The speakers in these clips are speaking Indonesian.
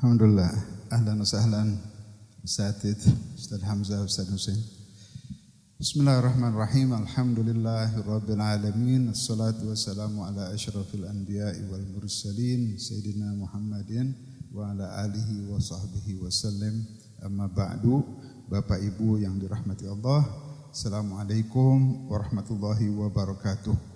Alhamdulillah, ahlan wa sahlan Asatid, Ustaz Hamzah, Ustaz Husain. Bismillahirrahmanirrahim. Alhamdulillahirabbil alamin. Assalatu wassalamu ala asyrafil anbiya'i wal mursalin Sayyidina Muhammadin wa ala alihi wa sahbihi wasallam. Amma ba'du. Bapak Ibu yang dirahmati Allah, Assalamualaikum warahmatullahi wabarakatuh.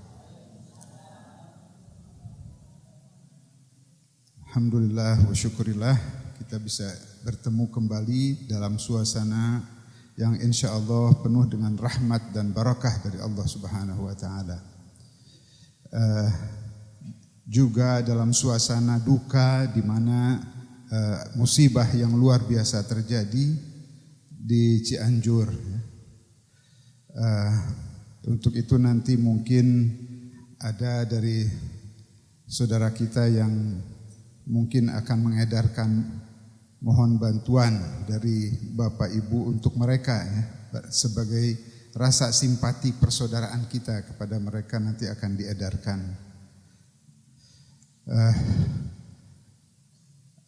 Alhamdulillah wa syukurillah kita bisa bertemu kembali dalam suasana yang insya Allah penuh dengan rahmat dan barakah dari Allah Subhanahu wa Ta'ala. Juga dalam suasana duka di mana musibah yang luar biasa terjadi di Cianjur. Untuk itu nanti mungkin ada dari saudara kita yang mungkin akan mengedarkan mohon bantuan dari Bapak Ibu untuk mereka ya, sebagai rasa simpati persaudaraan kita kepada mereka nanti akan diedarkan.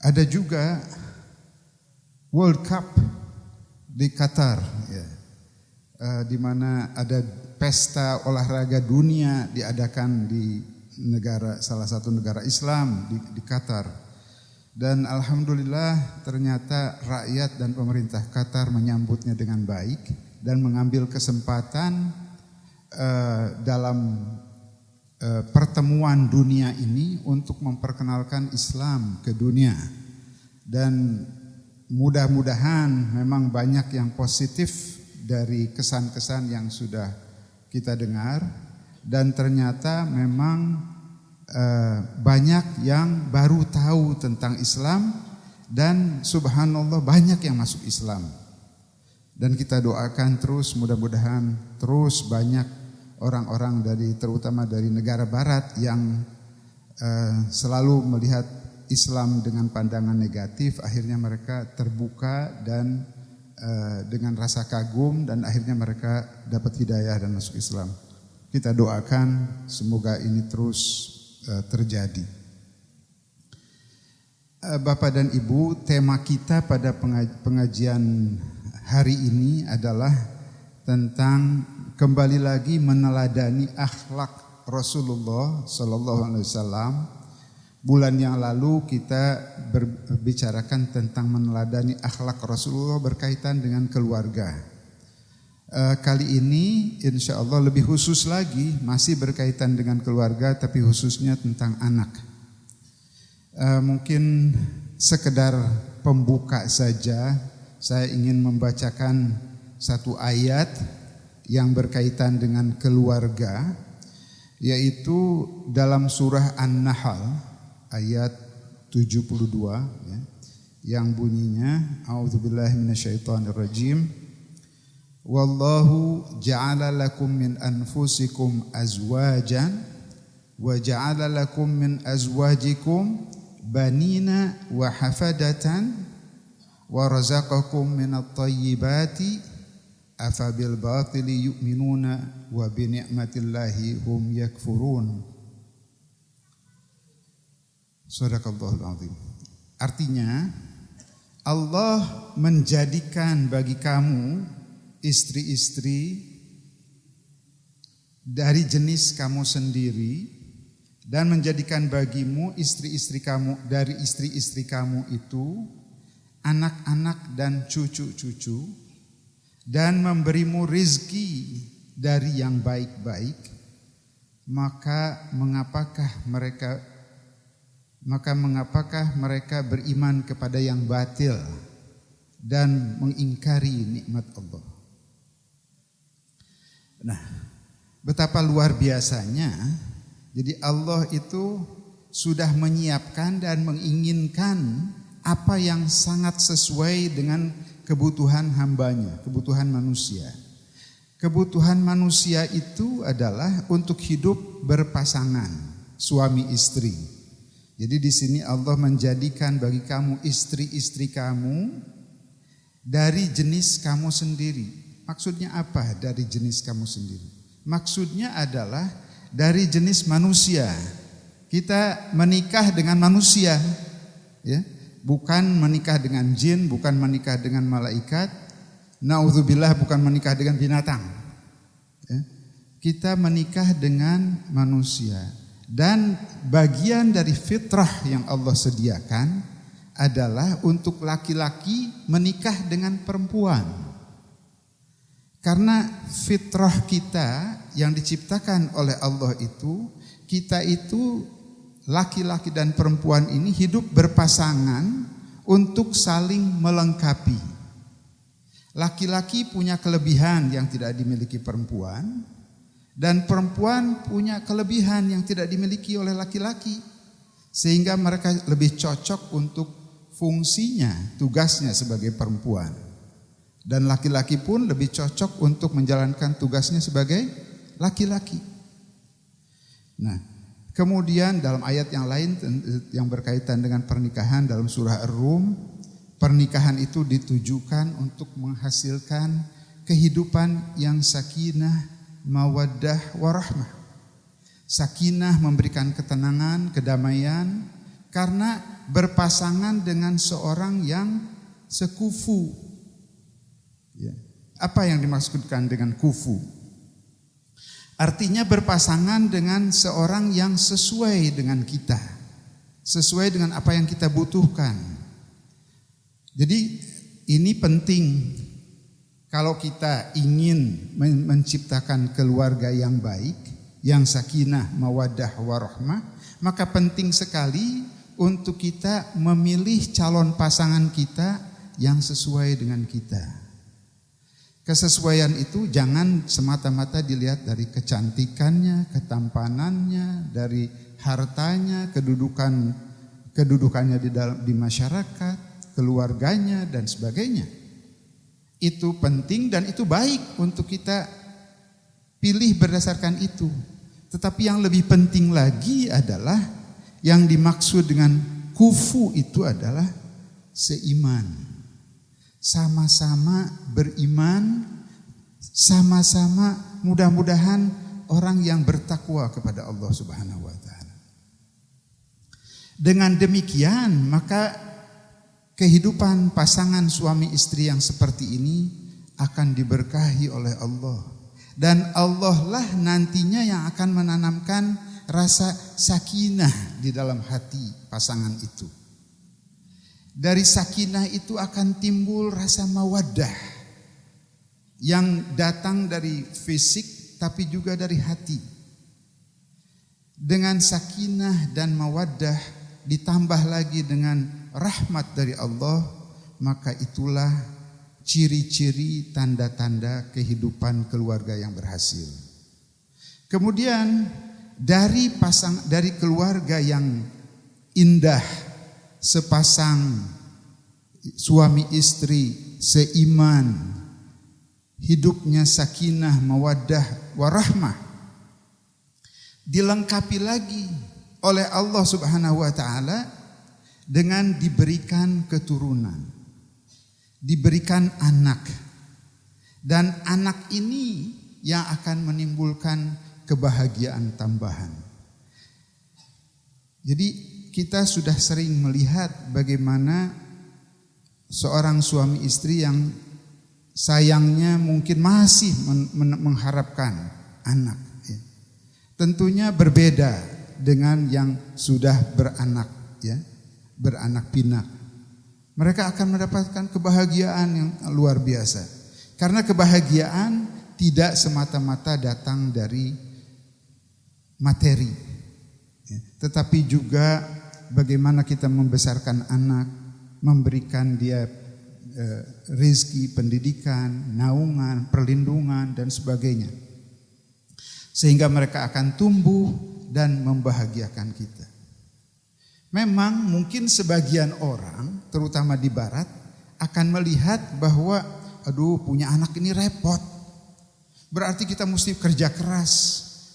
Ada juga World Cup di Qatar ya, di mana ada pesta olahraga dunia diadakan di salah satu negara Islam di Qatar. Dan alhamdulillah ternyata rakyat dan pemerintah Qatar menyambutnya dengan baik dan mengambil kesempatan dalam pertemuan dunia ini untuk memperkenalkan Islam ke dunia. Dan mudah-mudahan memang banyak yang positif dari kesan-kesan yang sudah kita dengar. Dan ternyata memang banyak yang baru tahu tentang Islam dan subhanallah banyak yang masuk Islam. Dan kita doakan terus mudah-mudahan terus banyak orang-orang terutama dari negara barat yang selalu melihat Islam dengan pandangan negatif, akhirnya mereka terbuka dan dengan rasa kagum dan akhirnya mereka dapat hidayah dan masuk Islam. Kita doakan semoga ini terus terjadi. Bapak dan Ibu, tema kita pada pengajian hari ini adalah tentang kembali lagi meneladani akhlak Rasulullah Sallallahu Alaihi Wasallam. Bulan yang lalu kita berbicarakan tentang meneladani akhlak Rasulullah berkaitan dengan keluarga. Kali ini insya Allah lebih khusus lagi, masih berkaitan dengan keluarga tapi khususnya tentang anak. Mungkin sekedar pembuka saja, saya ingin membacakan satu ayat yang berkaitan dengan keluarga, yaitu dalam surah An-Nahl ayat 72 ya, yang bunyinya A'udzubillahi minasyaitonirrajim. Wallahu ja'ala lakum min anfusikum azwajan wa ja'ala lakum min azwajikum banina wa hafadatan wa razaqakum minat thayyibati afabil batili yu'minuna wa bi ni'matillahi hum yakfurun. Shadaqallahul azim. Artinya Allah menjadikan bagi kamu istri-istri dari jenis kamu sendiri dan menjadikan bagimu istri-istri kamu dari istri-istri kamu itu anak-anak dan cucu-cucu dan memberimu rizki dari yang baik-baik, maka mengapakah mereka beriman kepada yang batil dan mengingkari nikmat Allah. Nah, betapa luar biasanya. Jadi Allah itu sudah menyiapkan dan menginginkan apa yang sangat sesuai dengan kebutuhan hambanya, kebutuhan manusia. Kebutuhan manusia itu adalah untuk hidup berpasangan, suami istri. Jadi di sini Allah menjadikan bagi kamu istri-istri kamu dari jenis kamu sendiri. Maksudnya apa dari jenis kamu sendiri? Maksudnya adalah dari jenis manusia. Kita menikah dengan manusia, ya. Bukan menikah dengan jin, bukan menikah dengan malaikat, naudzubillah bukan menikah dengan binatang. Ya. Kita menikah dengan manusia. Dan bagian dari fitrah yang Allah sediakan adalah untuk laki-laki menikah dengan perempuan. Karena fitrah kita yang diciptakan oleh Allah itu, kita itu laki-laki dan perempuan ini hidup berpasangan untuk saling melengkapi. Laki-laki punya kelebihan yang tidak dimiliki perempuan, dan perempuan punya kelebihan yang tidak dimiliki oleh laki-laki, sehingga mereka lebih cocok untuk fungsinya, tugasnya sebagai perempuan. Dan laki-laki pun lebih cocok untuk menjalankan tugasnya sebagai laki-laki. Nah, kemudian dalam ayat yang lain yang berkaitan dengan pernikahan dalam surah Ar-Rum, pernikahan itu ditujukan untuk menghasilkan kehidupan yang sakinah, mawaddah, warahmah. Sakinah memberikan ketenangan, kedamaian, karena berpasangan dengan seorang yang sekufu. Ya. Apa yang dimaksudkan dengan kufu? Artinya berpasangan dengan seorang yang sesuai dengan kita, sesuai dengan apa yang kita butuhkan. Jadi ini penting. Kalau kita ingin menciptakan keluarga yang baik, yang sakinah, mawaddah, warahmah, maka penting sekali untuk kita memilih calon pasangan kita yang sesuai dengan kita. Kesesuaian itu jangan semata-mata dilihat dari kecantikannya, ketampanannya, dari hartanya, kedudukannya di masyarakat, keluarganya dan sebagainya. Itu penting dan itu baik untuk kita pilih berdasarkan itu. Tetapi yang lebih penting lagi adalah yang dimaksud dengan kufu itu adalah seiman. Sama-sama beriman, sama-sama mudah-mudahan orang yang bertakwa kepada Allah Subhanahu wa taala. Dengan demikian, maka kehidupan pasangan suami istri yang seperti ini akan diberkahi oleh Allah. Dan Allah lah nantinya yang akan menanamkan rasa sakinah di dalam hati pasangan itu. Dari sakinah itu akan timbul rasa mawaddah yang datang dari fisik tapi juga dari hati. Dengan sakinah dan mawaddah ditambah lagi dengan rahmat dari Allah, maka itulah ciri-ciri tanda-tanda kehidupan keluarga yang berhasil. Kemudian dari keluarga yang indah, sepasang suami istri seiman, hidupnya sakinah, mawaddah, warahmah, dilengkapi lagi oleh Allah Subhanahu wa taala dengan diberikan keturunan, diberikan anak. Dan anak ini yang akan menimbulkan kebahagiaan tambahan. Jadi kita sudah sering melihat bagaimana seorang suami istri yang sayangnya mungkin masih mengharapkan anak. Ya. Tentunya berbeda dengan yang sudah beranak, ya, beranak pinak. Mereka akan mendapatkan kebahagiaan yang luar biasa. Karena kebahagiaan tidak semata-mata datang dari materi, ya, tetapi juga bagaimana kita membesarkan anak, memberikan dia rezeki, pendidikan, naungan, perlindungan dan sebagainya. Sehingga mereka akan tumbuh dan membahagiakan kita. Memang mungkin sebagian orang, terutama di barat, akan melihat bahwa aduh punya anak ini repot. Berarti kita mesti kerja keras,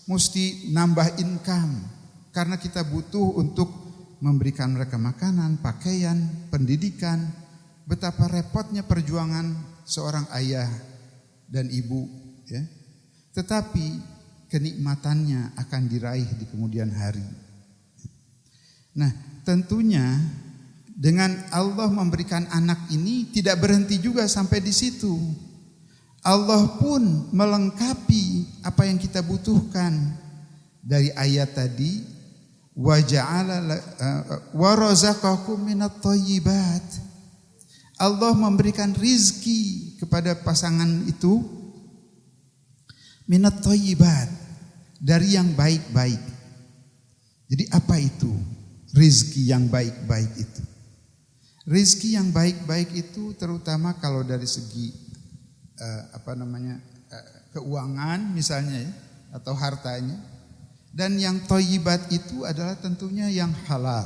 mesti nambah income. Karena kita butuh untuk memberikan mereka makanan, pakaian, pendidikan. Betapa repotnya perjuangan seorang ayah dan ibu, ya. Tetapi kenikmatannya akan diraih di kemudian hari. Nah, tentunya dengan Allah memberikan anak ini tidak berhenti juga sampai di situ. Allah pun melengkapi apa yang kita butuhkan. Dari ayat tadi, wa ja'ala wa razaqakum minat thayyibat. Allah memberikan rizki kepada pasangan itu minat thayyibat, dari yang baik-baik. Jadi apa itu rizki yang baik-baik itu? Rizki yang baik-baik itu terutama kalau dari segi keuangan misalnya ya, atau hartanya. Dan yang thayyibat itu adalah tentunya yang halal.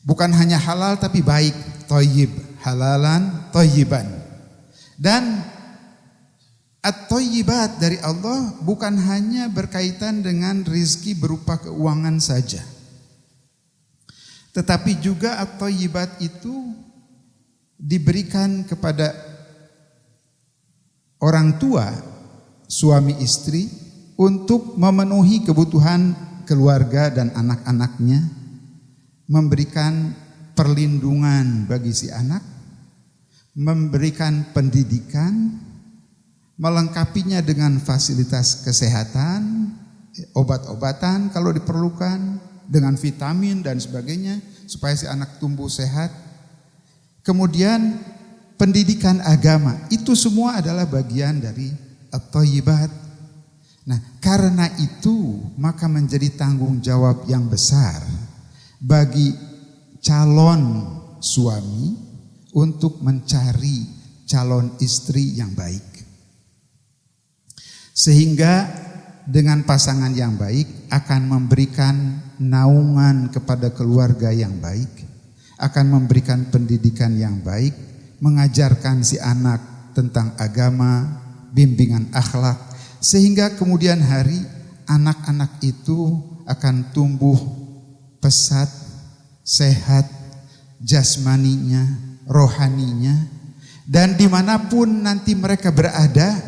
Bukan hanya halal tapi baik, thayyib, halalan, thayyiban. Dan at-thayyibat dari Allah bukan hanya berkaitan dengan rizki berupa keuangan saja. Tetapi juga at-thayyibat itu diberikan kepada orang tua, suami istri, untuk memenuhi kebutuhan keluarga dan anak-anaknya, memberikan perlindungan bagi si anak, memberikan pendidikan, melengkapinya dengan fasilitas kesehatan, obat-obatan kalau diperlukan, dengan vitamin dan sebagainya, supaya si anak tumbuh sehat. Kemudian pendidikan agama, itu semua adalah bagian dari at-thayyibat. Nah, karena itu maka menjadi tanggung jawab yang besar bagi calon suami untuk mencari calon istri yang baik. Sehingga dengan pasangan yang baik akan memberikan naungan kepada keluarga yang baik, akan memberikan pendidikan yang baik, mengajarkan si anak tentang agama, bimbingan akhlak, sehingga kemudian hari anak-anak itu akan tumbuh pesat, sehat, jasmaninya, rohaninya, dan dimanapun nanti mereka berada,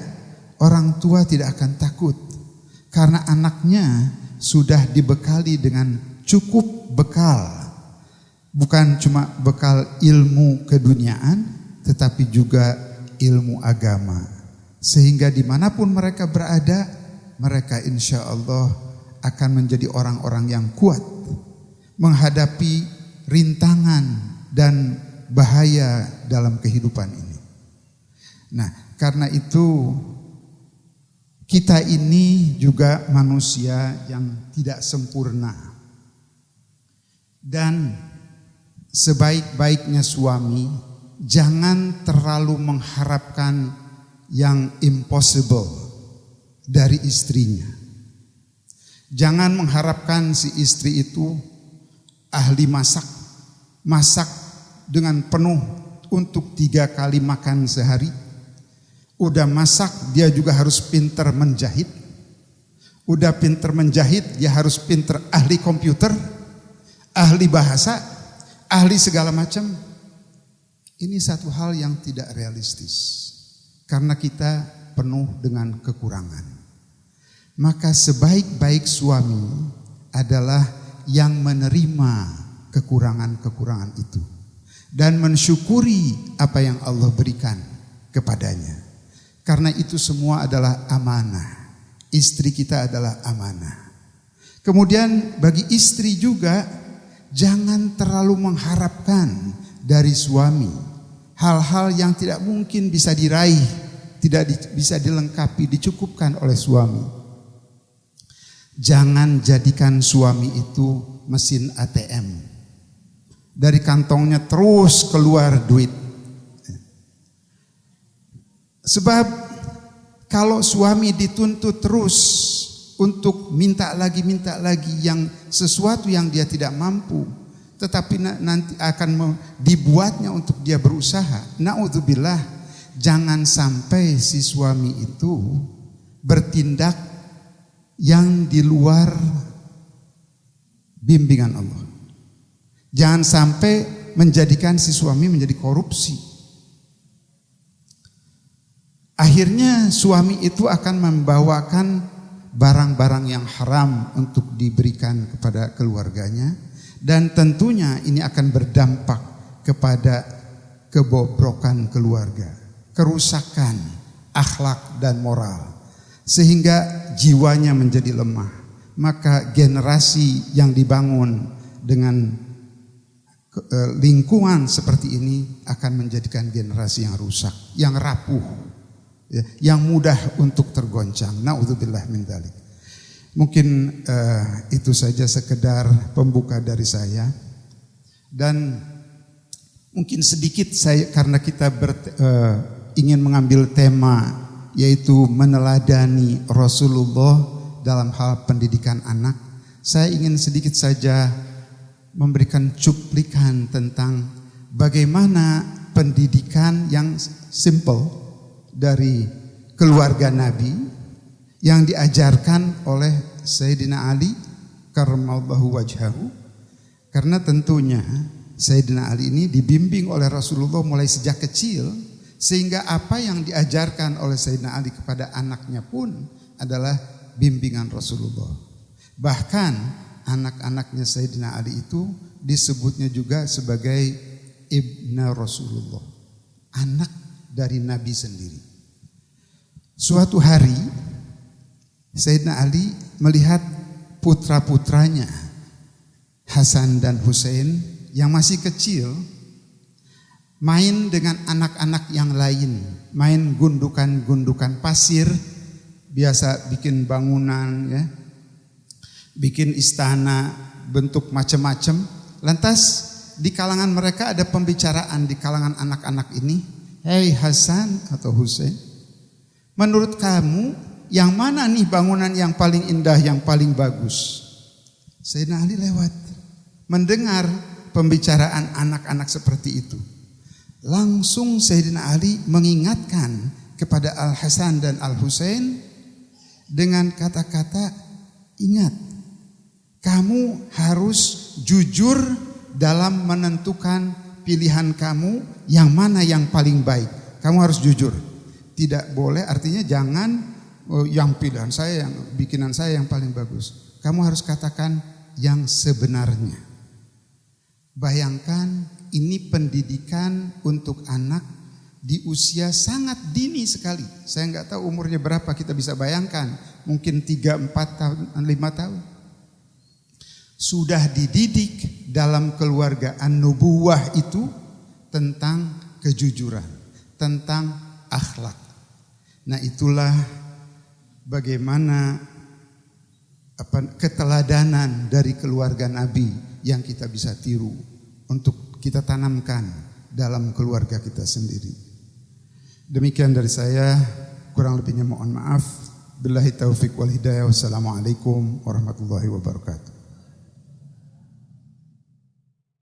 orang tua tidak akan takut. Karena anaknya sudah dibekali dengan cukup bekal. Bukan cuma bekal ilmu keduniaan, tetapi juga ilmu agama. Sehingga dimanapun mereka berada, mereka insya Allah akan menjadi orang-orang yang kuat menghadapi rintangan dan bahaya dalam kehidupan ini. Nah, karena itu kita ini juga manusia yang tidak sempurna. Dan sebaik-baiknya suami, jangan terlalu mengharapkan yang impossible dari istrinya. Jangan mengharapkan si istri itu ahli masak, masak dengan penuh untuk 3 kali makan sehari. Udah masak, dia juga harus pinter menjahit. Udah pinter menjahit, dia harus pinter ahli komputer, ahli bahasa, ahli segala macam. Ini satu hal yang tidak realistis. Karena kita penuh dengan kekurangan. Maka sebaik-baik suami adalah yang menerima kekurangan-kekurangan itu. Dan mensyukuri apa yang Allah berikan kepadanya. Karena itu semua adalah amanah. Istri kita adalah amanah. Kemudian bagi istri juga, jangan terlalu mengharapkan dari suami hal-hal yang tidak mungkin bisa diraih, tidak bisa dilengkapi, dicukupkan oleh suami. Jangan jadikan suami itu mesin ATM. Dari kantongnya terus keluar duit. Sebab kalau suami dituntut terus untuk minta lagi yang sesuatu yang dia tidak mampu, tetapi nanti akan dibuatnya untuk dia berusaha. Na'udzubillah, jangan sampai si suami itu bertindak yang di luar bimbingan Allah. Jangan sampai menjadikan si suami menjadi korupsi. Akhirnya suami itu akan membawakan barang-barang yang haram untuk diberikan kepada keluarganya. Dan tentunya ini akan berdampak kepada kebobrokan keluarga, kerusakan akhlak dan moral, sehingga jiwanya menjadi lemah. Maka generasi yang dibangun dengan lingkungan seperti ini akan menjadikan generasi yang rusak, yang rapuh, ya, yang mudah untuk tergoncang. Na'udzubillah min dzalik. Mungkin itu saja sekedar pembuka dari saya. Dan mungkin sedikit saya, karena kita ingin mengambil tema yaitu meneladani Rasulullah dalam hal pendidikan anak, saya ingin sedikit saja memberikan cuplikan tentang bagaimana pendidikan yang simple dari keluarga Nabi yang diajarkan oleh Sayyidina Ali karramallahu wajhahu. Karena tentunya Sayyidina Ali ini dibimbing oleh Rasulullah mulai sejak kecil, sehingga apa yang diajarkan oleh Sayyidina Ali kepada anaknya pun adalah bimbingan Rasulullah. Bahkan anak-anaknya Sayyidina Ali itu disebutnya juga sebagai ibna Rasulullah, anak dari Nabi sendiri. Suatu hari Sayyidina Ali melihat putra-putranya Hasan dan Husain yang masih kecil main dengan anak-anak yang lain, main gundukan-gundukan pasir, biasa bikin bangunan, ya, bikin istana, bentuk macam-macam. Lantas di kalangan mereka ada pembicaraan di kalangan anak-anak ini, "Hei Hasan atau Husain, menurut kamu yang mana nih bangunan yang paling indah, yang paling bagus?" Sayyidina Ali lewat, mendengar pembicaraan anak-anak seperti itu. Langsung Sayyidina Ali mengingatkan kepada Al-Hasan dan Al-Husain dengan kata-kata, "Ingat, kamu harus jujur dalam menentukan pilihan kamu yang mana yang paling baik. Kamu harus jujur. Tidak boleh, artinya jangan yang pilihan saya, yang bikinan saya yang paling bagus. Kamu harus katakan yang sebenarnya." Bayangkan, ini pendidikan untuk anak di usia sangat dini sekali. Saya nggak tahu umurnya berapa, kita bisa bayangkan. Mungkin 3, 4 tahun, 5 tahun. Sudah dididik dalam keluarga an-nubuwah itu tentang kejujuran, tentang akhlak. Nah, itulah bagaimana keteladanan dari keluarga Nabi yang kita bisa tiru untuk kita tanamkan dalam keluarga kita sendiri. Demikian dari saya, kurang lebihnya mohon maaf. Billahi taufiq wal hidayah. Wassalamualaikum warahmatullahi wabarakatuh.